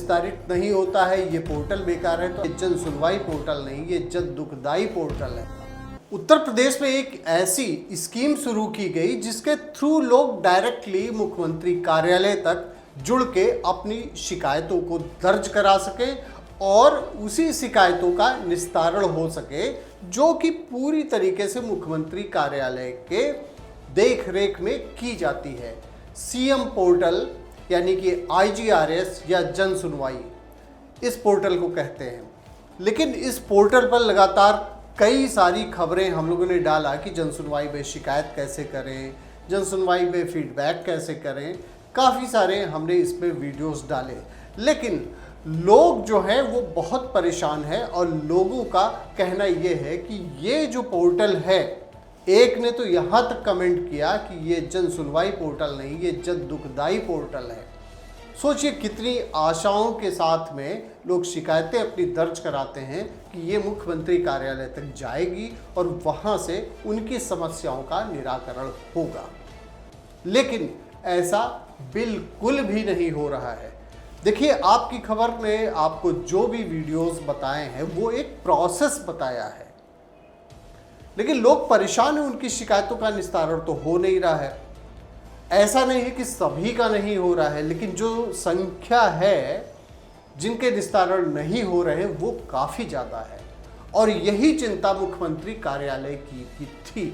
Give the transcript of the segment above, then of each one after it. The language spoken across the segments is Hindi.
निस्तारित नहीं होता है, ये पोर्टल बेकार है, तो जन सुनवाई पोर्टल नहीं, ये जन दुखदाई पोर्टल है। उत्तर प्रदेश में एक ऐसी स्कीम शुरू की गई जिसके थ्रू लोग डायरेक्टली मुख्यमंत्री कार्यालय तक जुड़ के अपनी शिकायतों को दर्ज करा सके और उसी शिकायतों का निस्तारण हो सके, जो कि पूरी तरीके से मुख्यमंत्री कार्यालय के देख रेख में की जाती है। सीएम पोर्टल यानी कि IGRS या जन सुनवाई, इस पोर्टल को कहते हैं। लेकिन इस पोर्टल पर लगातार कई सारी खबरें हम लोगों ने डाला कि जन सुनवाई में शिकायत कैसे करें, जन सुनवाई में फीडबैक कैसे करें, काफ़ी सारे हमने इस पर वीडियोस डाले। लेकिन लोग जो हैं वो बहुत परेशान हैं और लोगों का कहना ये है कि ये जो पोर्टल है, एक ने तो यहाँ तक कमेंट किया कि ये जन सुनवाई पोर्टल नहीं, ये जन दुखदाई पोर्टल है। सोचिए कितनी आशाओं के साथ में लोग शिकायतें अपनी दर्ज कराते हैं कि ये मुख्यमंत्री कार्यालय तक जाएगी और वहाँ से उनकी समस्याओं का निराकरण होगा। लेकिन ऐसा बिल्कुल भी नहीं हो रहा है। देखिए, आपकी खबर में आपको जो भी वीडियोस बताए हैं वो एक प्रोसेस बताया है, लेकिन लोग परेशान हैं, उनकी शिकायतों का निस्तारण तो हो नहीं रहा है। ऐसा नहीं है कि सभी का नहीं हो रहा है, लेकिन जो संख्या है जिनके निस्तारण नहीं हो रहे वो काफ़ी ज़्यादा है। और यही चिंता मुख्यमंत्री कार्यालय की थी।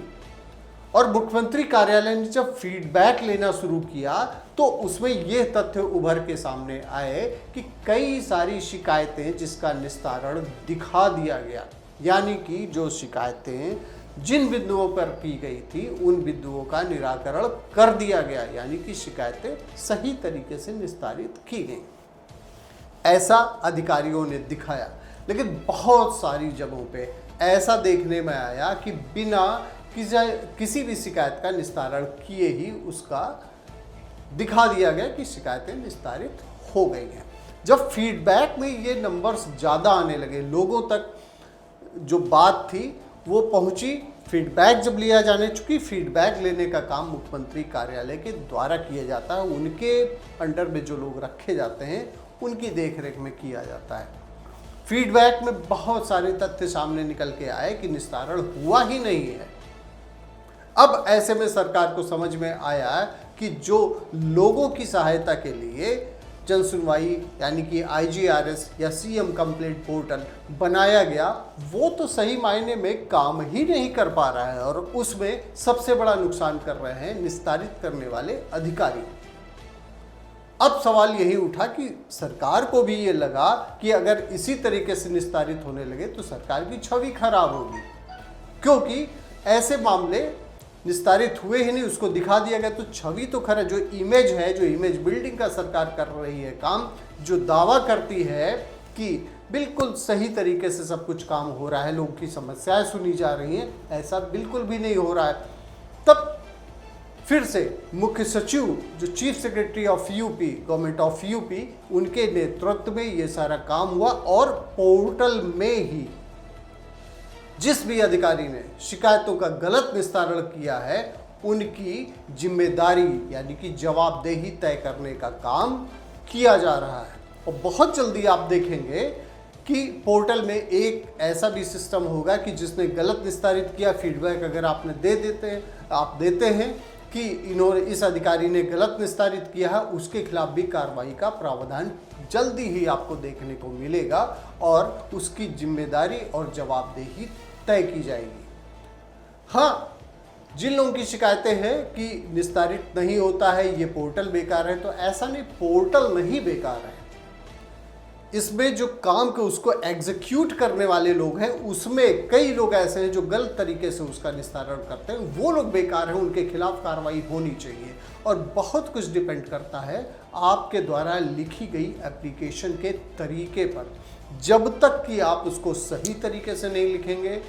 और मुख्यमंत्री कार्यालय ने जब फीडबैक लेना शुरू किया तो उसमें ये तथ्य उभर के सामने आए कि कई सारी शिकायतें जिसका निस्तारण दिखा दिया गया, यानी कि जो शिकायतें जिन बिंदुओं पर की गई थी उन बिंदुओं का निराकरण कर दिया गया, यानी कि शिकायतें सही तरीके से निस्तारित की गई, ऐसा अधिकारियों ने दिखाया। लेकिन बहुत सारी जगहों पे ऐसा देखने में आया कि बिना किसी भी शिकायत का निस्तारण किए ही उसका दिखा दिया गया कि शिकायतें निस्तारित हो गई हैं। जब फीडबैक में ये नंबर्स ज़्यादा आने लगे, लोगों तक जो बात थी वो पहुंची, फीडबैक जब लिया जाने, चूँकि फीडबैक लेने का काम मुख्यमंत्री कार्यालय के द्वारा किया जाता है, उनके अंडर में जो लोग रखे जाते हैं उनकी देखरेख में किया जाता है। फीडबैक में बहुत सारे तथ्य सामने निकल के आए कि निस्तारण हुआ ही नहीं है। अब ऐसे में सरकार को समझ में आया कि जो लोगों की सहायता के लिए जन सुनवाई यानी कि IGRS या CM कंप्लेंट पोर्टल बनाया गया, वो तो सही मायने में काम ही नहीं कर पा रहा है और उसमें सबसे बड़ा नुकसान कर रहे हैं निस्तारित करने वाले अधिकारी। अब सवाल यही उठा कि सरकार को भी ये लगा कि अगर इसी तरीके से निस्तारित होने लगे तो सरकार की छवि खराब होगी, क्योंकि ऐसे मामले निस्तारित हुए ही नहीं, उसको दिखा दिया गया तो छवि तो खरा, जो इमेज है, जो इमेज बिल्डिंग का सरकार कर रही है काम, जो दावा करती है कि बिल्कुल सही तरीके से सब कुछ काम हो रहा है, लोगों की समस्याएं सुनी जा रही हैं, ऐसा बिल्कुल भी नहीं हो रहा है। तब फिर से मुख्य सचिव जो chief secretary of UP, government of UP, उनके नेतृत्व में ये सारा काम हुआ और पोर्टल में ही जिस भी अधिकारी ने शिकायतों का गलत निस्तारण किया है उनकी जिम्मेदारी यानी कि जवाबदेही तय करने का काम किया जा रहा है। और बहुत जल्दी आप देखेंगे कि पोर्टल में एक ऐसा भी सिस्टम होगा कि जिसने गलत निस्तारित किया, फीडबैक अगर आपने आप देते हैं कि इन्होंने, इस अधिकारी ने गलत निस्तारित किया है, उसके खिलाफ भी कार्रवाई का प्रावधान जल्दी ही आपको देखने को मिलेगा और उसकी जिम्मेदारी और जवाबदेही तय की जाएगी। हाँ, जिन लोगों की शिकायतें हैं कि निस्तारित नहीं होता है, ये पोर्टल बेकार है, तो ऐसा नहीं, पोर्टल नहीं बेकार है, इसमें जो काम के उसको एग्जीक्यूट करने वाले लोग हैं उसमें कई लोग ऐसे हैं जो गलत तरीके से उसका निस्तारण करते हैं, वो लोग बेकार हैं, उनके खिलाफ कार्रवाई होनी चाहिए। और बहुत कुछ डिपेंड करता है आपके द्वारा लिखी गई एप्लीकेशन के तरीके पर। जब तक कि आप उसको सही तरीके से नहीं लिखेंगे,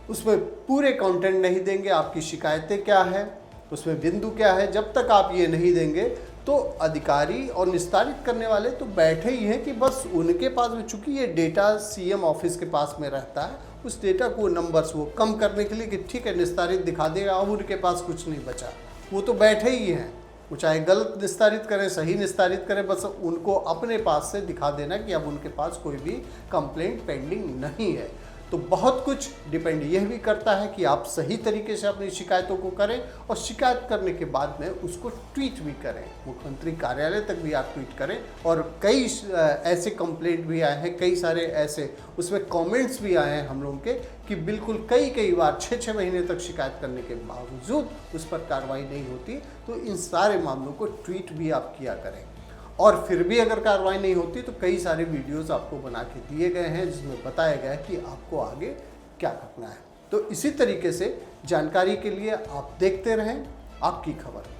उसमें पूरे कंटेंट नहीं देंगे, आपकी शिकायतें क्या है, उसमें बिंदु क्या है, जब तक आप ये नहीं देंगे तो अधिकारी और निस्तारित करने वाले तो बैठे ही हैं कि बस उनके पास में, चूंकि ये डेटा सीएम ऑफिस के पास में रहता है, उस डेटा को नंबर्स वो कम करने के लिए कि ठीक है निस्तारित दिखा देगा, अब उनके पास कुछ नहीं बचा, वो तो बैठे ही हैं। वो चाहे गलत निस्तारित करें, सही निस्तारित करें, बस उनको अपने पास से दिखा देना कि अब उनके पास कोई भी कंप्लेंट पेंडिंग नहीं है। तो बहुत कुछ डिपेंड यह भी करता है कि आप सही तरीके से अपनी शिकायतों को करें और शिकायत करने के बाद में उसको ट्वीट भी करें, मुख्यमंत्री कार्यालय तक भी आप ट्वीट करें। और कई ऐसे कंप्लेंट भी आए हैं, कई सारे ऐसे उसमें कमेंट्स भी आए हैं हम लोगों के कि बिल्कुल कई बार 6 महीने तक शिकायत करने के बावजूद उस पर कार्रवाई नहीं होती। तो इन सारे मामलों को ट्वीट भी आप किया करें। और फिर भी अगर कार्रवाई नहीं होती तो कई सारे वीडियोस आपको बना के दिए गए हैं जिसमें बताया गया है कि आपको आगे क्या करना है। तो इसी तरीके से जानकारी के लिए आप देखते रहें आपकी खबर।